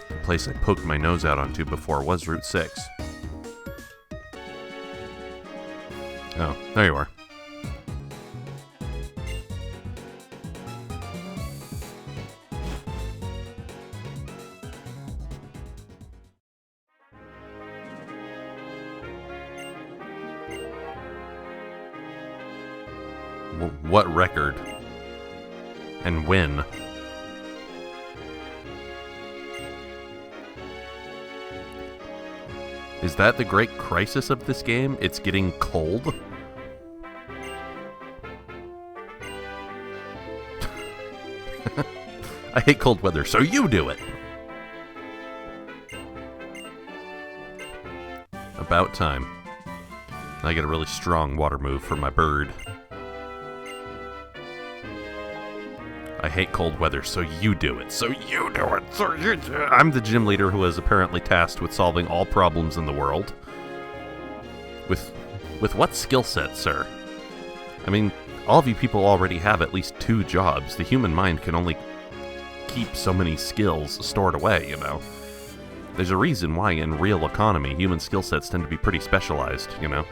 The place I poked my nose out onto before was Route 6. Oh, there you are. What record? And when? Is that the great crisis of this game? It's getting cold? I hate cold weather, so you do it! About time. I get a really strong water move for my bird. I hate cold weather, so you do it. So you do it. So you do it. I'm the gym leader who is apparently tasked with solving all problems in the world. With what skill set, sir? I mean, all of you people already have at least 2 jobs. The human mind can only keep so many skills stored away, you know. There's a reason why in real economy, human skill sets tend to be pretty specialized, you know.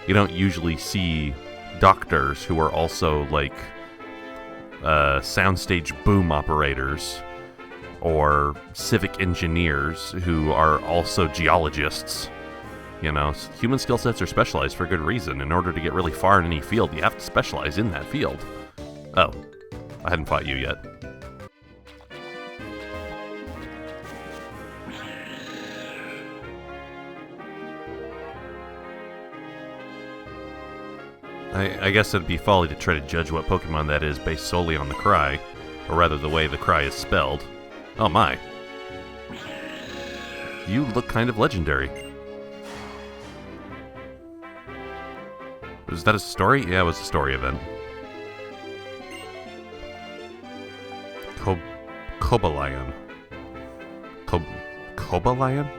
You don't usually see doctors who are also, like, soundstage boom operators, or civic engineers who are also geologists. You know, human skill sets are specialized for a good reason. In order to get really far in any field, you have to specialize in that field. Oh, I hadn't fought you yet. I guess it'd be folly to try to judge what Pokemon that is based solely on the cry, or rather the way the cry is spelled. Oh my. You look kind of legendary. Was that a story? Yeah, it was a story event. Cobalion. Cobalion?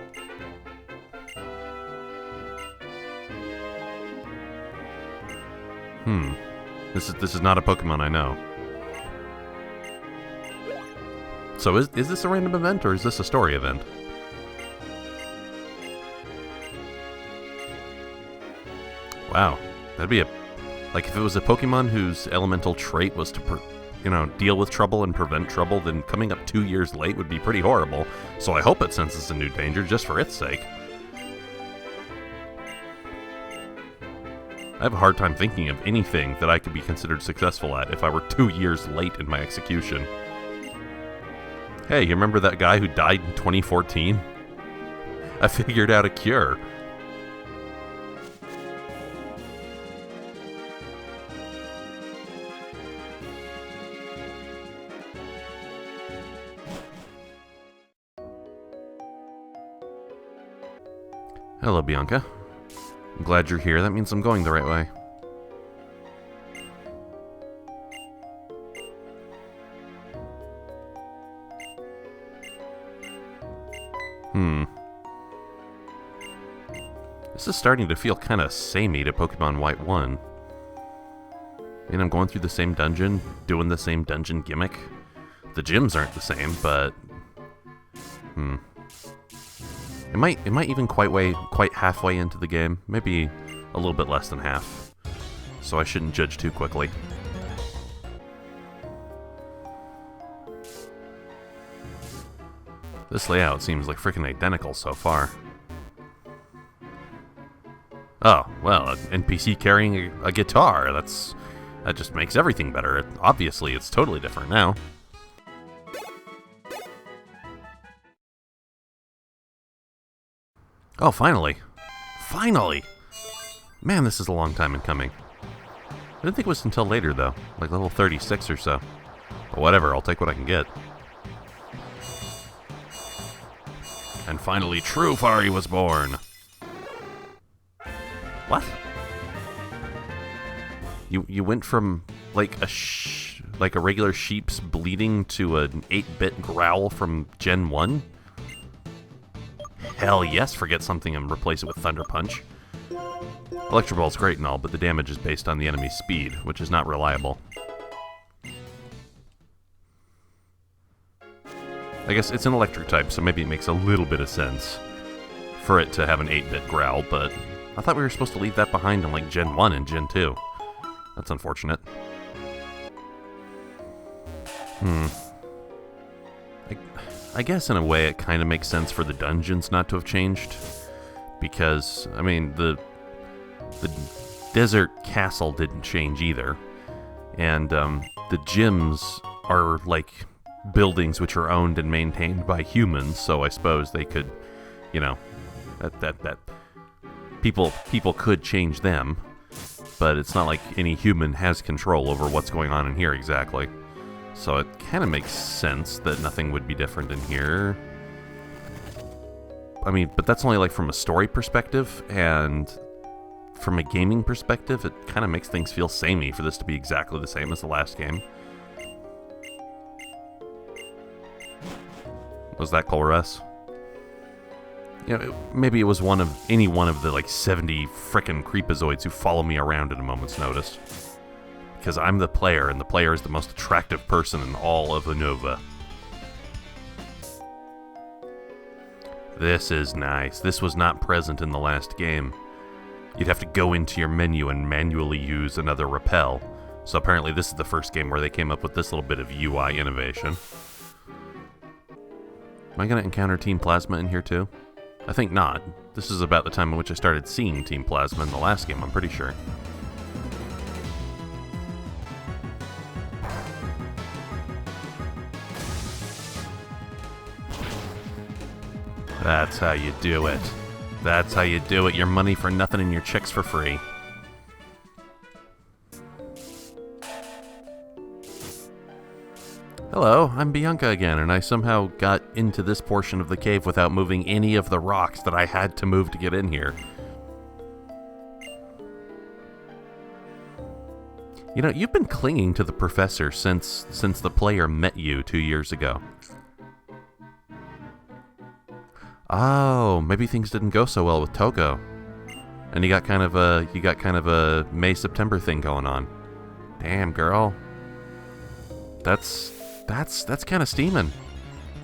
This is not a Pokemon I know. So is this a random event, or is this a story event? Wow. That'd be like, if it was a Pokemon whose elemental trait was to, deal with trouble and prevent trouble, then coming up 2 years late would be pretty horrible. So I hope it senses a new danger just for its sake. I have a hard time thinking of anything that I could be considered successful at if I were 2 years late in my execution. Hey, you remember that guy who died in 2014? I figured out a cure. Hello, Bianca. I'm glad you're here. That means I'm going the right way. This is starting to feel kind of samey to Pokemon White 1. I mean, I'm going through the same dungeon, doing the same dungeon gimmick. The gyms aren't the same, but... It might even quite halfway into the game. Maybe a little bit less than half. So I shouldn't judge too quickly. This layout seems like freaking identical so far. Oh, well, an NPC carrying a guitar. That just makes everything better. Obviously, it's totally different now. Oh, finally. Finally! Man, this is a long time in coming. I didn't think it was until later, though. Like level 36 or so. But whatever, I'll take what I can get. And finally, True Fari was born! What? You went from, like, a regular sheep's bleating to an 8-bit growl from Gen 1? Hell yes, forget something and replace it with Thunder Punch. Electro Ball's great and all, but the damage is based on the enemy's speed, which is not reliable. I guess it's an electric type, so maybe it makes a little bit of sense for it to have an 8-bit growl, but I thought we were supposed to leave that behind in like Gen 1 and Gen 2. That's unfortunate. I guess in a way it kind of makes sense for the dungeons not to have changed, because, I mean, the desert castle didn't change either, and the gyms are like buildings which are owned and maintained by humans, so I suppose they could, you know, that people could change them, but it's not like any human has control over what's going on in here exactly. So it kind of makes sense that nothing would be different in here. I mean, but that's only like from a story perspective, and from a gaming perspective, it kind of makes things feel samey for this to be exactly the same as the last game. Was that Colress? You know, maybe it was any one of the like 70 frickin' creepazoids who follow me around at a moment's notice. Because I'm the player, and the player is the most attractive person in all of Unova. This is nice. This was not present in the last game. You'd have to go into your menu and manually use another repel. So apparently this is the first game where they came up with this little bit of UI innovation. Am I going to encounter Team Plasma in here too? I think not. This is about the time in which I started seeing Team Plasma in the last game, I'm pretty sure. That's how you do it. That's how you do it. Your money for nothing and your chicks for free. Hello, I'm Bianca again, and I somehow got into this portion of the cave without moving any of the rocks that I had to move to get in here. You know, you've been clinging to the professor since the player met you 2 years ago. Oh, maybe things didn't go so well with Togo, and you got kind of a May-September thing going on. Damn, girl. That's kind of steaming.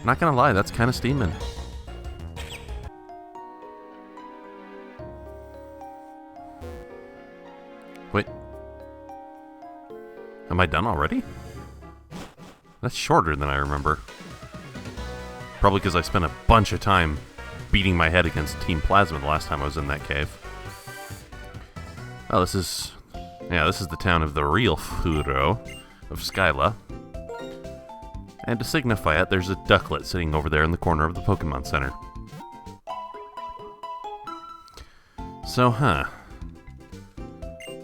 Not gonna lie, that's kind of steaming. Wait. Am I done already? That's shorter than I remember. Probably because I spent a bunch of time beating my head against Team Plasma the last time I was in that cave. Oh, this is the town of the real Furo of Skyla. And to signify it, there's a ducklet sitting over there in the corner of the Pokemon Center. So,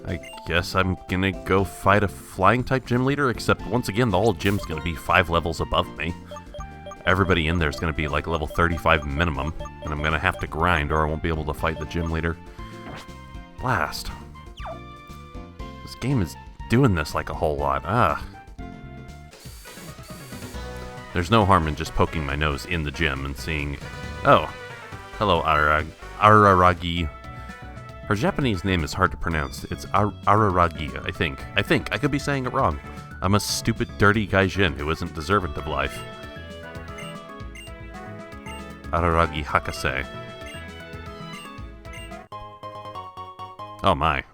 I guess I'm gonna go fight a flying-type gym leader, except once again, the whole gym's gonna be 5 levels above me. Everybody in there is gonna be like level 35 minimum, and I'm gonna have to grind or I won't be able to fight the gym leader. Blast. This game is doing this like a whole lot. There's no harm in just poking my nose in the gym and seeing... Oh, hello, Araragi. Her Japanese name is hard to pronounce. It's Araragi, I think. I could be saying it wrong. I'm a stupid, dirty gaijin who isn't deserving of life. Araragi Hakase. Oh my.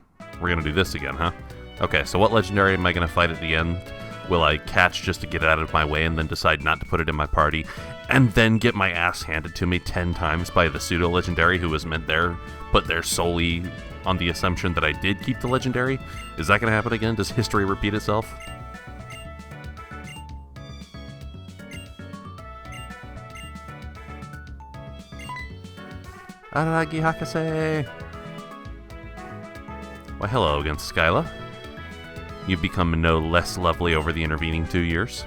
We're gonna do this again, huh? Okay, so what legendary am I gonna fight at the end? Will I catch just to get it out of my way and then decide not to put it in my party, and then get my ass handed to me 10 times by the pseudo-legendary who was put there solely on the assumption that I did keep the legendary? Is that going to happen again? Does history repeat itself? Araragi Hakase! Why, hello against Skyla. You've become no less lovely over the intervening 2 years.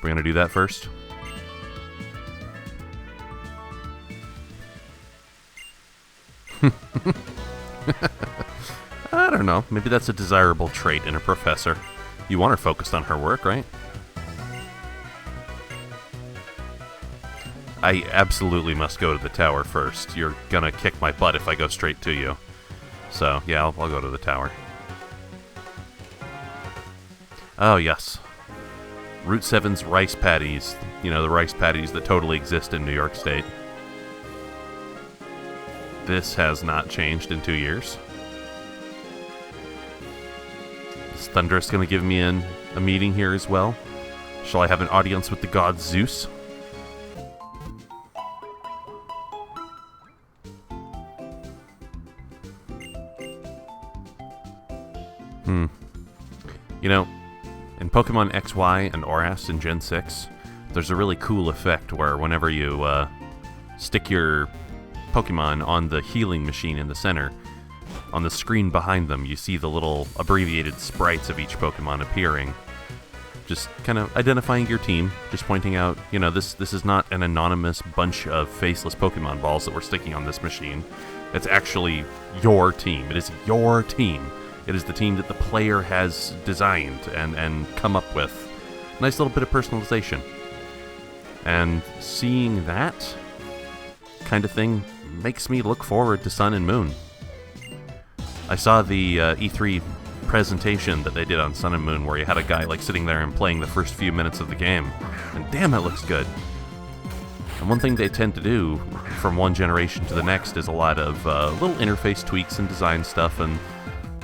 We're gonna do that first. I don't know. Maybe that's a desirable trait in a professor. You want her focused on her work, right? I absolutely must go to the tower first. You're gonna kick my butt if I go straight to you. So, yeah, I'll go to the tower. Oh, yes. Route 7's rice patties. You know, the rice patties that totally exist in New York State. This has not changed in 2 years. Is Thunderous going to give me a meeting here as well? Shall I have an audience with the god Zeus? You know, in Pokemon XY and ORAS in Gen 6, there's a really cool effect where whenever you stick your Pokemon on the healing machine in the center, on the screen behind them, you see the little abbreviated sprites of each Pokemon appearing. Just kind of identifying your team, just pointing out, you know, this is not an anonymous bunch of faceless Pokemon balls that we're sticking on this machine. It's actually your team. It is your team. It is the team that the player has designed and come up with. Nice little bit of personalization. And seeing that kind of thing makes me look forward to Sun and Moon. I saw the E3 presentation that they did on Sun and Moon where you had a guy like sitting there and playing the first few minutes of the game. And damn, it looks good. And one thing they tend to do from one generation to the next is a lot of little interface tweaks and design stuff and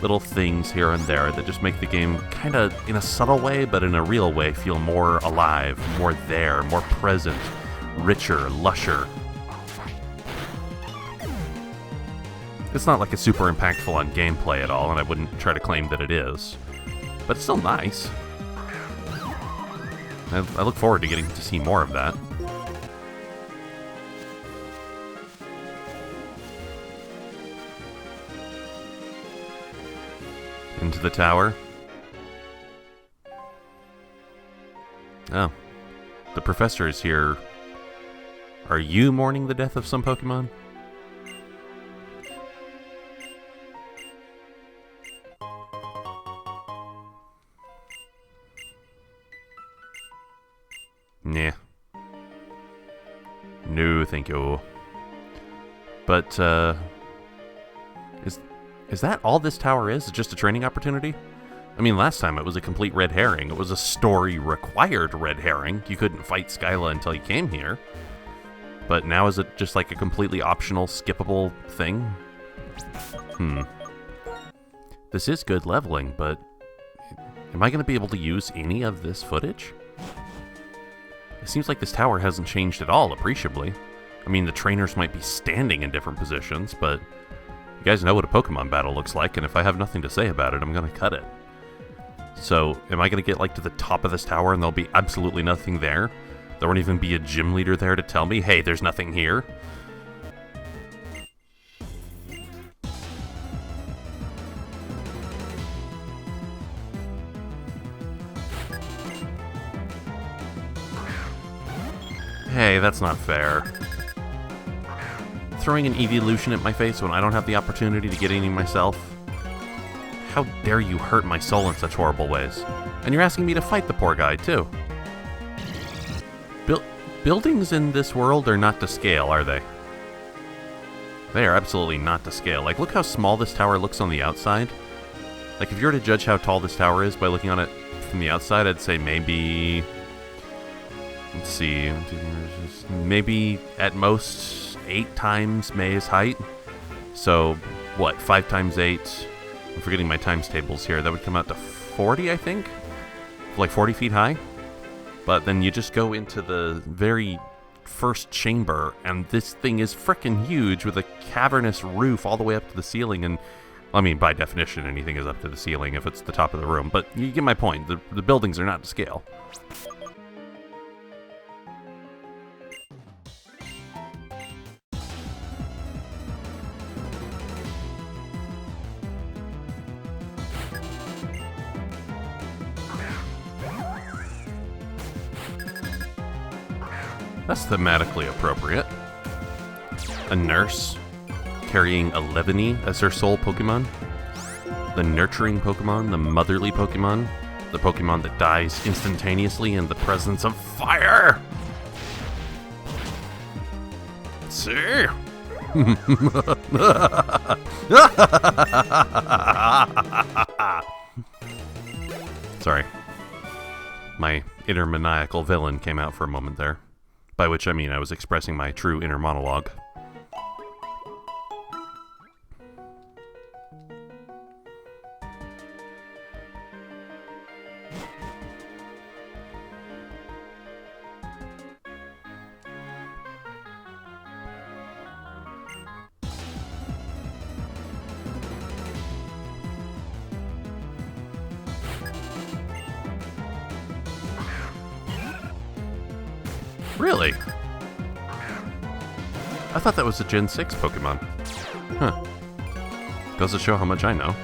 little things here and there that just make the game kind of, in a subtle way, but in a real way, feel more alive, more there, more present, richer, lusher. It's not like it's super impactful on gameplay at all, and I wouldn't try to claim that it is. But it's still nice. I look forward to getting to see more of that. Into the tower. Oh. The professor is here. Are you mourning the death of some Pokemon? Nah. No, thank you. But, Is that all this tower is? Just a training opportunity? I mean, last time it was a complete red herring. It was a story-required red herring. You couldn't fight Skyla until you came here. But now is it just like a completely optional, skippable thing? This is good leveling, but am I going to be able to use any of this footage? It seems like this tower hasn't changed at all, appreciably. I mean, the trainers might be standing in different positions, but you guys know what a Pokemon battle looks like, and if I have nothing to say about it, I'm going to cut it. So, am I going to get, like, to the top of this tower and there'll be absolutely nothing there? There won't even be a gym leader there to tell me, hey, there's nothing here? Hey, that's not fair. Throwing an evolution at my face when I don't have the opportunity to get any myself? How dare you hurt my soul in such horrible ways? And you're asking me to fight the poor guy, too. Buildings in this world are not to scale, are they? They are absolutely not to scale. Like, look how small this tower looks on the outside. Like, if you were to judge how tall this tower is by looking on it from the outside, I'd say maybe... Let's see... Maybe, at most, 8 times May's height. So, what, 5 times 8? I'm forgetting my times tables here. That would come out to 40, I think? Like 40 feet high? But then you just go into the very first chamber, and this thing is frickin' huge with a cavernous roof all the way up to the ceiling. And, I mean, by definition, anything is up to the ceiling if it's the top of the room. But you get my point. The buildings are not to scale. That's thematically appropriate. A nurse carrying a Levany as her sole Pokemon. The nurturing Pokemon, the motherly Pokemon, the Pokemon that dies instantaneously in the presence of fire! See? Sorry. My inner maniacal villain came out for a moment there. By which I mean I was expressing my true inner monologue. Really? I thought that was a Gen 6 Pokemon. Huh. Goes to show how much I know.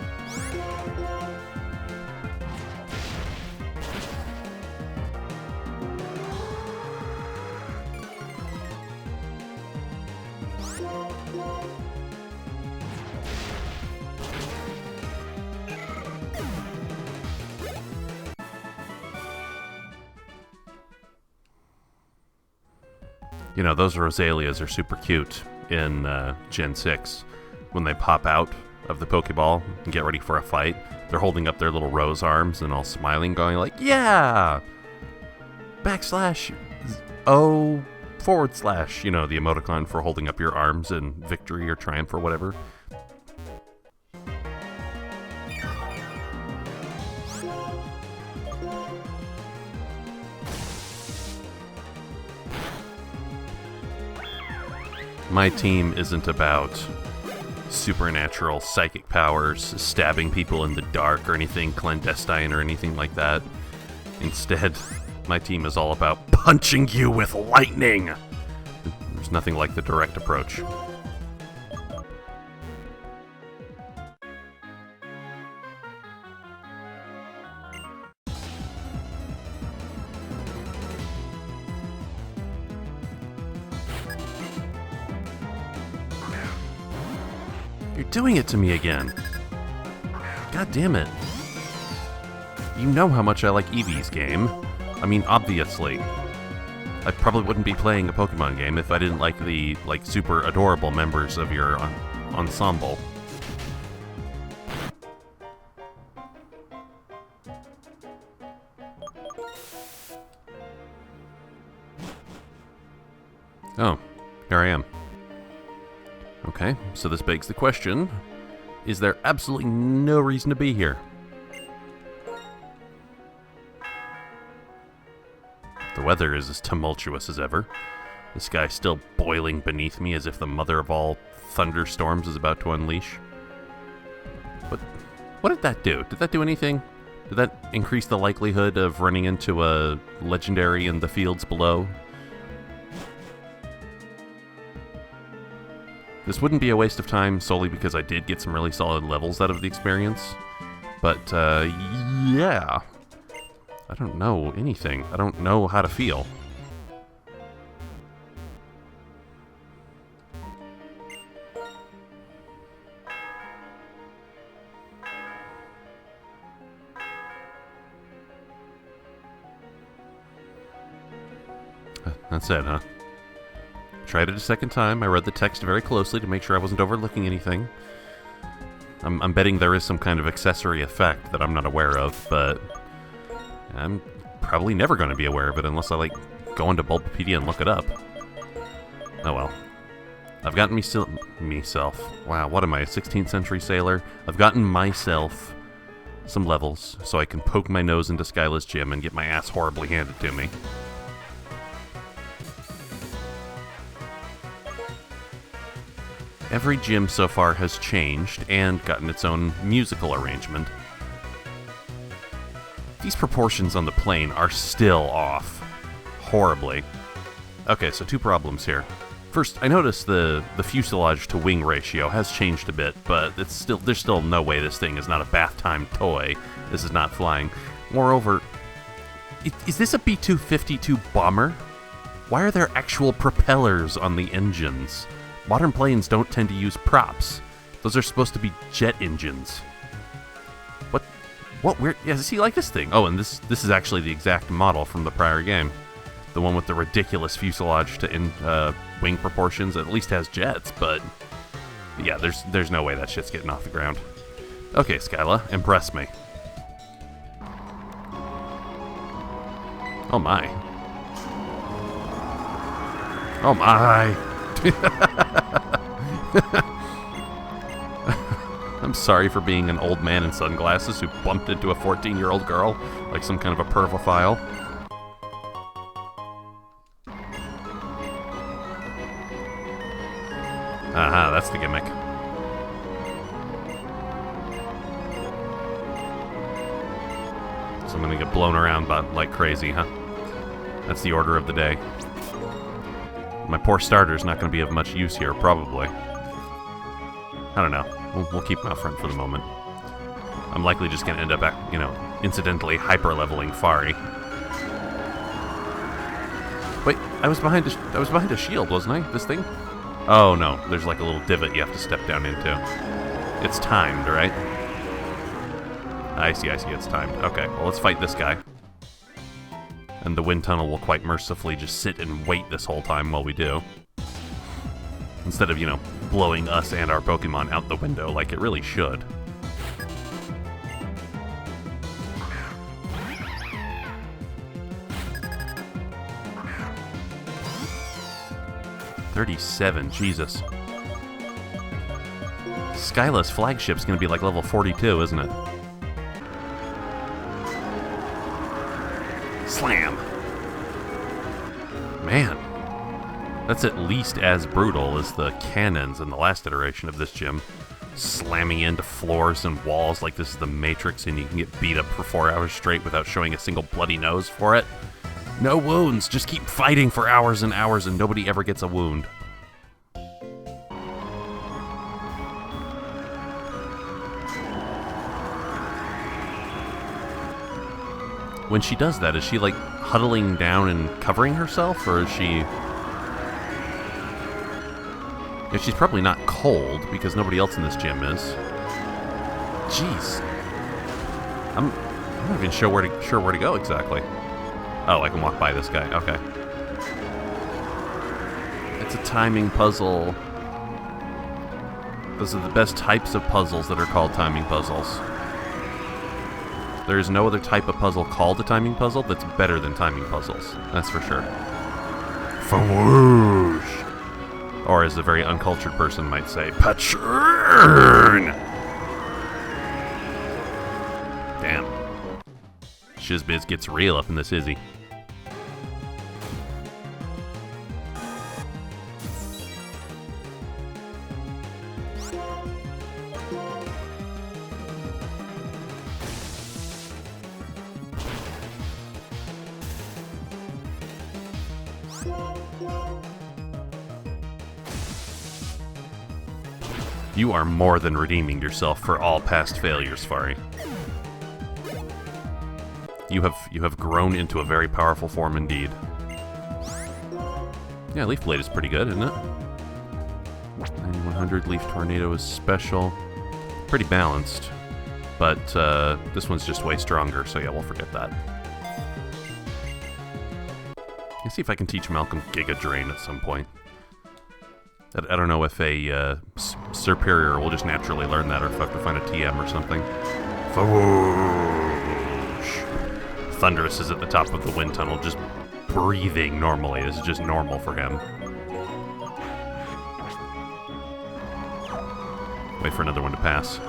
You know, those Rosalias are super cute in Gen 6. When they pop out of the Pokeball and get ready for a fight, they're holding up their little rose arms and all smiling, going like, yeah! Backslash O / you know, the emoticon for holding up your arms in victory or triumph or whatever. My team isn't about supernatural psychic powers, stabbing people in the dark, or anything clandestine or anything like that. Instead, my team is all about punching you with lightning! There's nothing like the direct approach. You're doing it to me again. God damn it. You know how much I like Eevee's game. I mean, obviously. I probably wouldn't be playing a Pokemon game if I didn't like the, super adorable members of your ensemble. Oh, here I am. Okay, so this begs the question, is there absolutely no reason to be here? The weather is as tumultuous as ever. The sky still boiling beneath me as if the mother of all thunderstorms is about to unleash. What did that do? Did that do anything? Did that increase the likelihood of running into a legendary in the fields below? This wouldn't be a waste of time solely because I did get some really solid levels out of the experience. But, yeah. I don't know anything. I don't know how to feel. That's it, huh? Tried it a second time. I read the text very closely to make sure I wasn't overlooking anything. I'm betting there is some kind of accessory effect that I'm not aware of, but I'm probably never going to be aware of it unless I, go into Bulbapedia and look it up. Oh well. I've gotten myself. Wow, what am I, a 16th century sailor? I've gotten myself some levels so I can poke my nose into Skyla's gym and get my ass horribly handed to me. Every gym so far has changed and gotten its own musical arrangement. These proportions on the plane are still off. Horribly. Okay, so two problems here. First, I noticed the fuselage to wing ratio has changed a bit, but there's still no way this thing is not a bath time toy. This is not flying. Moreover, is this a B-252 bomber? Why are there actual propellers on the engines? Modern planes don't tend to use props. Those are supposed to be jet engines. What weird... Yeah, see, like this thing. Oh, and this is actually the exact model from the prior game. The one with the ridiculous fuselage to wing proportions. At least has jets, but... Yeah, there's no way that shit's getting off the ground. Okay, Skyla, impress me. Oh my. Oh my. I'm sorry for being an old man in sunglasses who bumped into a 14-year-old girl like some kind of a pervophile. Aha, that's the gimmick. So I'm gonna get blown around like crazy, huh? That's the order of the day. My poor starter's not gonna be of much use here, probably. I don't know. We'll keep him out front for the moment. I'm likely just gonna end up, incidentally hyper-leveling Fari. Wait, I was behind a shield, wasn't I? This thing? Oh no, there's like a little divot you have to step down into. It's timed, right? I see, it's timed. Okay, well let's fight this guy. And the wind tunnel will quite mercifully just sit and wait this whole time while we do. Instead of, blowing us and our Pokemon out the window like it really should. $37, Jesus. Skyla's flagship's gonna be like level 42, isn't it? Slam! Man. That's at least as brutal as the cannons in the last iteration of this gym. Slamming into floors and walls like this is the Matrix and you can get beat up for 4 hours straight without showing a single bloody nose for it. No wounds, just keep fighting for hours and hours and nobody ever gets a wound. When she does that, is she like huddling down and covering herself, or is she... Yeah, she's probably not cold, because nobody else in this gym is. Jeez. I'm not even sure where to go exactly. Oh, I can walk by this guy. Okay. It's a timing puzzle. Those are the best types of puzzles that are called timing puzzles. There is no other type of puzzle called a timing puzzle that's better than timing puzzles. That's for sure. Fawoosh! Or as a very uncultured person might say, Paturn! Damn. Shizbiz gets real up in this Izzy. You are more than redeeming yourself for all past failures, Fari. You have grown into a very powerful form indeed. Yeah, Leaf Blade is pretty good, isn't it? 9100 Leaf Tornado is special. Pretty balanced. But this one's just way stronger, so yeah, we'll forget that. Let's see if I can teach Malcolm Giga Drain at some point. I don't know if a Superior will just naturally learn that, or if I have to find a TM or something. Fawoosh! Thundurus is at the top of the wind tunnel, just breathing normally. This is just normal for him. Wait for another one to pass.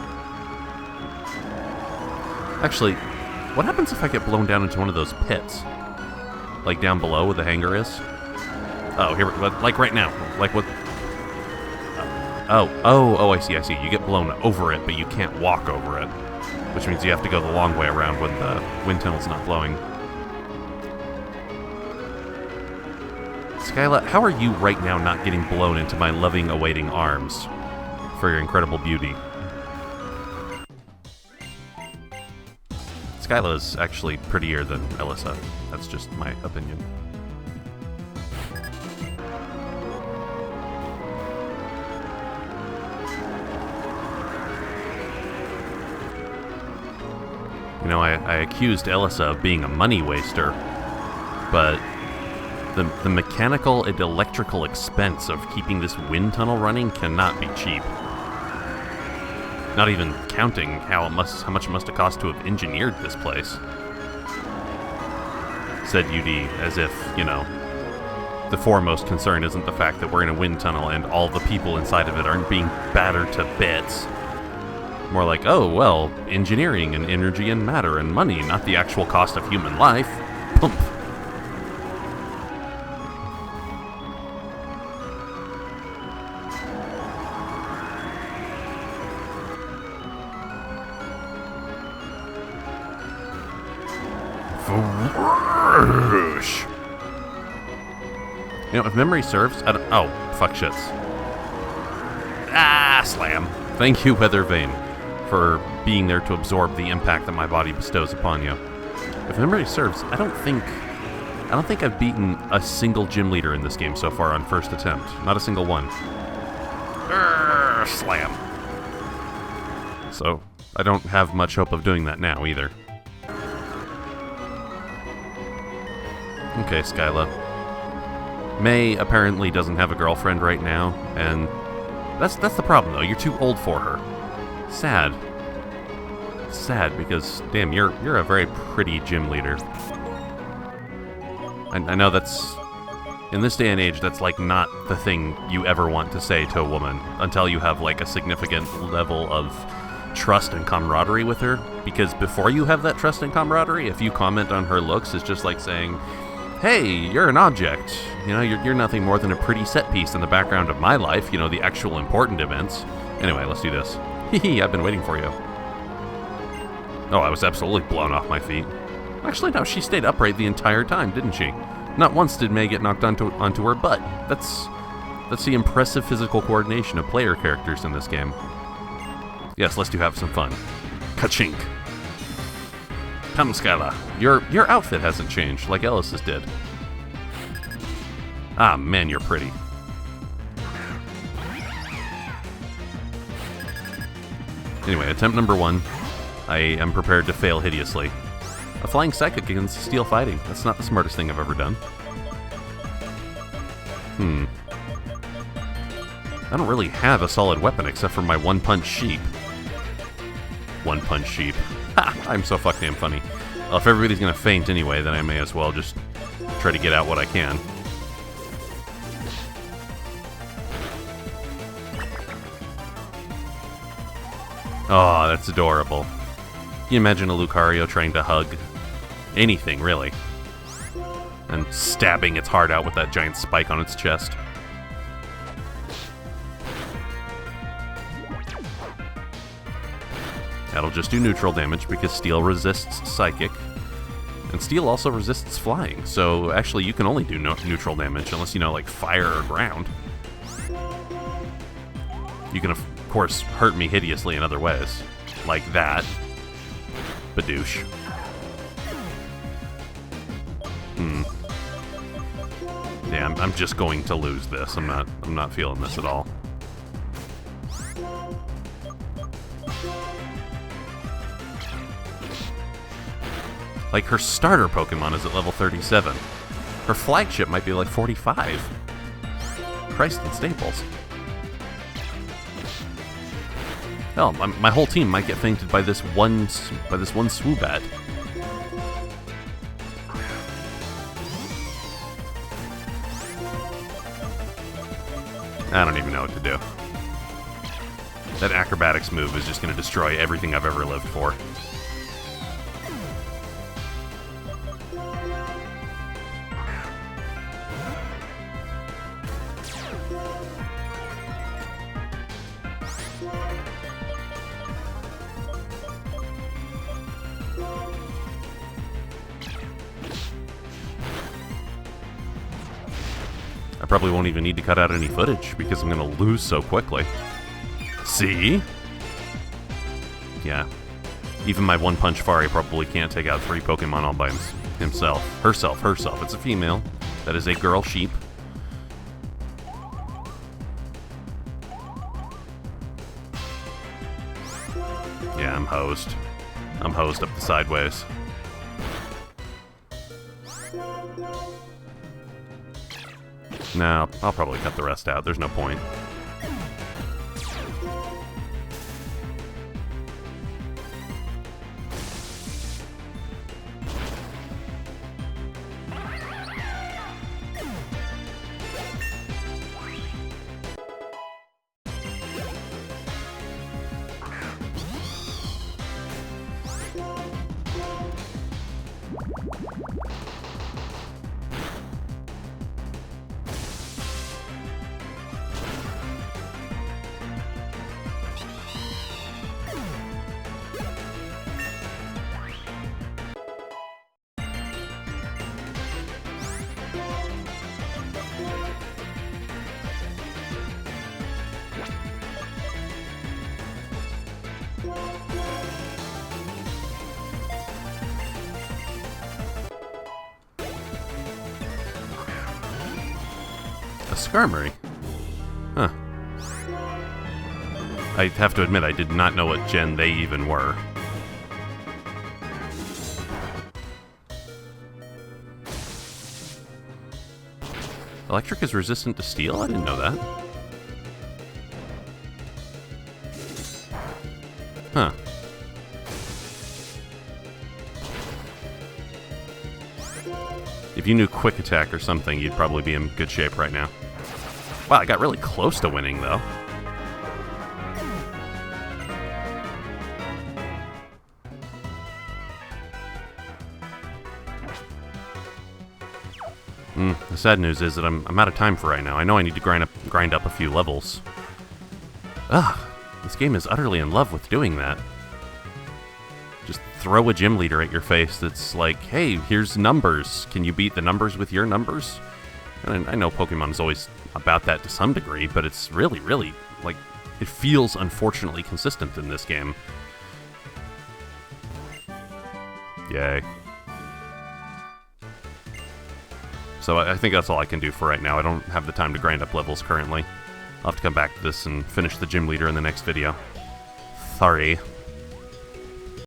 Actually, what happens if I get blown down into one of those pits? Like down below where the hangar is? Oh, here, like right now. Like what... Oh, I see. You get blown over it, but you can't walk over it. Which means you have to go the long way around when the wind tunnel's not blowing. Skyla, how are you right now not getting blown into my loving, awaiting arms for your incredible beauty? Skyla is actually prettier than Elissa. That's just my opinion. You know, I accused Elissa of being a money waster, but the mechanical and electrical expense of keeping this wind tunnel running cannot be cheap. Not even counting how much it must have cost to have engineered this place. said UD, as if, you know, the foremost concern isn't the fact that we're in a wind tunnel and all the people inside of it aren't being battered to bits. More like, oh, well, engineering and energy and matter and money, not the actual cost of human life. Pump. Whoosh. You know, if memory serves, I don't... Oh, fuck shits. Ah, slam. Thank you, Weather Vane, for being there to absorb the impact that my body bestows upon you. If memory serves, I don't think I've beaten a single gym leader in this game so far on first attempt. Not a single one. Slam. So, I don't have much hope of doing that now, either. Okay, Skyla. May apparently doesn't have a girlfriend right now, and that's the problem, though. You're too old for her. Sad. Sad, because, damn, you're a very pretty gym leader. I know that's... In this day and age, that's, like, not the thing you ever want to say to a woman until you have, like, a significant level of trust and camaraderie with her. Because before you have that trust and camaraderie, if you comment on her looks, it's just like saying, hey, you're an object. You know, you're nothing more than a pretty set piece in the background of my life, you know, the actual important events. Anyway, let's do this. Hehe, I've been waiting for you. Oh, I was absolutely blown off my feet. Actually, no, she stayed upright the entire time, didn't she? Not once did May get knocked onto her butt. That's the impressive physical coordination of player characters in this game. Yes, let's do have some fun. Ka-chink. Come, Skyla. Your outfit hasn't changed, like Ellis's did. Ah, man, you're pretty. Anyway, attempt number 1. I am prepared to fail hideously. A flying psychic against steel fighting. That's not the smartest thing I've ever done. I don't really have a solid weapon except for my one-punch sheep. One-punch sheep. Ha! I'm so fucking damn funny. Well, if everybody's gonna faint anyway, then I may as well just try to get out what I can. Oh, that's adorable. Can you imagine a Lucario trying to hug anything, really? And stabbing its heart out with that giant spike on its chest. That'll just do neutral damage because Steel resists Psychic. And Steel also resists Flying, so actually you can only do neutral damage unless you know, like, Fire or Ground. You can, of course, hurt me hideously in other ways. Like that. Badoosh. Yeah, I'm just going to lose this. I'm not feeling this at all. Like, her starter Pokemon is at level 37. Her flagship might be like 45. Christ and Staples. Hell, my whole team might get fainted by this one Swoobat. I don't even know what to do. That acrobatics move is just going to destroy everything I've ever lived for. I probably won't even need to cut out any footage because I'm going to lose so quickly. See? Yeah. Even my one-punch Fari probably can't take out 3 Pokemon all by himself. Herself. It's a female. That is a girl sheep. Yeah, I'm hosed. I'm hosed up the sideways. No, I'll probably cut the rest out. There's no point. A Skarmory. Huh. I have to admit, I did not know what gen they even were. Electric is resistant to steel? I didn't know that. Huh. If you knew Quick Attack or something, you'd probably be in good shape right now. Wow, I got really close to winning, though. The sad news is that I'm out of time for right now. I know I need to grind up a few levels. Ugh, this game is utterly in love with doing that. Just throw a gym leader at your face that's like, hey, here's numbers. Can you beat the numbers with your numbers? And I know Pokemon is always about that to some degree, but it's really, really, like, it feels unfortunately consistent in this game. Yay. So I think that's all I can do for right now. I don't have the time to grind up levels currently. I'll have to come back to this and finish the gym leader in the next video. Sorry.